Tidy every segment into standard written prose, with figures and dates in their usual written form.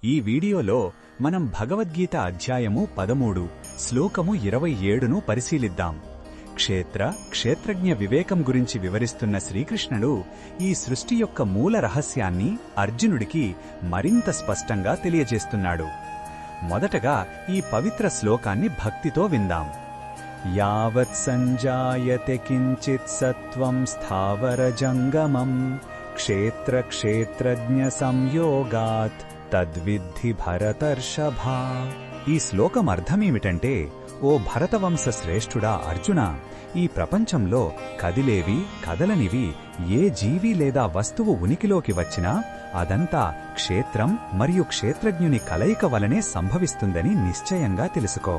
ఈ వీడియోలో మనం భగవద్గీత అధ్యాయము 13 శ్లోకము 27ను పరిశీలిద్దాం. క్షేత్రజ్ఞ వివేకం గురించి వివరిస్తున్న శ్రీకృష్ణుడు ఈ సృష్టి యొక్క మూల రహస్యాన్ని అర్జునుడికి మరింత స్పష్టంగా తెలియజేస్తున్నాడు. మొదటగా ఈ పవిత్ర శ్లోకాన్ని భక్తితో విందాం. యావత్ సంజాయతే కించిత్ సత్వం స్థావర జంగమం క్షేత్రజ్ఞ సంయోగాత్ తద్విద్ధి భరతర్షభా. ఈ శ్లోకం అర్థమేమిటంటే, ఓ భరతవంశ శ్రేష్ఠుడా అర్జున, ఈ ప్రపంచంలో కదిలేవి కదలనివి ఏ జీవి లేదా వస్తువు ఉనికిలోకి వచ్చినా అదంతా క్షేత్రం మరియు క్షేత్రజ్ఞుని కలయిక వలనే సంభవిస్తుందని నిశ్చయంగా తెలుసుకో.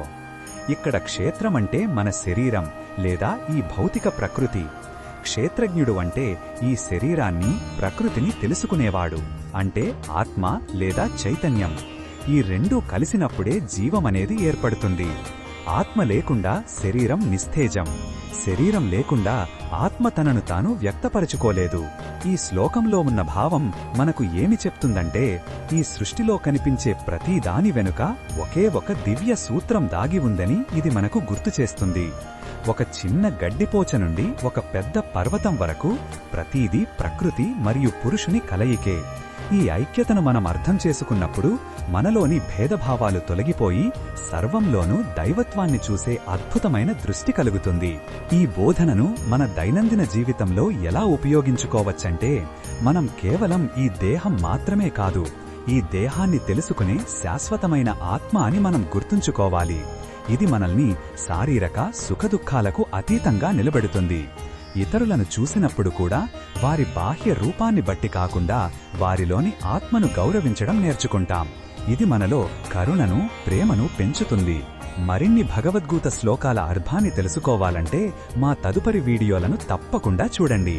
ఇక్కడ క్షేత్రమంటే మన శరీరం లేదా ఈ భౌతిక ప్రకృతి. క్షేత్రజ్ఞుడు అంటే ఈ శరీరాన్ని ప్రకృతిని తెలుసుకునేవాడు, అంటే ఆత్మ లేదా చైతన్యం. ఈ రెండూ కలిసినప్పుడే జీవమనేది ఏర్పడుతుంది. ఆత్మ లేకుండా శరీరం నిస్తేజం, శరీరం లేకుండా ఆత్మ తనను తాను వ్యక్తపరచుకోలేదు. ఈ శ్లోకంలో ఉన్న భావం మనకు ఏమి చెప్తుందంటే, ఈ సృష్టిలో కనిపించే ప్రతి దాని వెనుక ఒకే ఒక దివ్య సూత్రం దాగి ఉందని ఇది మనకు గుర్తుచేస్తుంది. ఒక చిన్న గడ్డిపోచ నుండి ఒక పెద్ద పర్వతం వరకు ప్రతీదీ ప్రకృతి మరియు పురుషుని కలయికే. ఈ ఐక్యతను మనం అర్థం చేసుకున్నప్పుడు మనలోని భేదభావాలు తొలగిపోయి సర్వంలోనూ దైవత్వాన్ని చూసే అద్భుతమైన దృష్టి కలుగుతుంది. ఈ బోధనను మన దైనందిన జీవితంలో ఎలా ఉపయోగించుకోవచ్చంటే, మనం కేవలం ఈ దేహం మాత్రమే కాదు, ఈ దేహాన్ని తెలుసుకునే శాశ్వతమైన ఆత్మ అని మనం గుర్తుంచుకోవాలి. ఇది మనల్ని శారీరక సుఖదుఖాలకు అతీతంగా నిలబెడుతుంది. ఇతరులను చూసినప్పుడు కూడా వారి బాహ్య రూపాన్ని బట్టి కాకుండా వారిలోని ఆత్మను గౌరవించడం నేర్చుకుంటాం. ఇది మనలో కరుణను, ప్రేమను పెంచుతుంది. మరిన్ని భగవద్గీత శ్లోకాల అర్థాన్ని తెలుసుకోవాలంటే మా తదుపరి వీడియోలను తప్పకుండా చూడండి.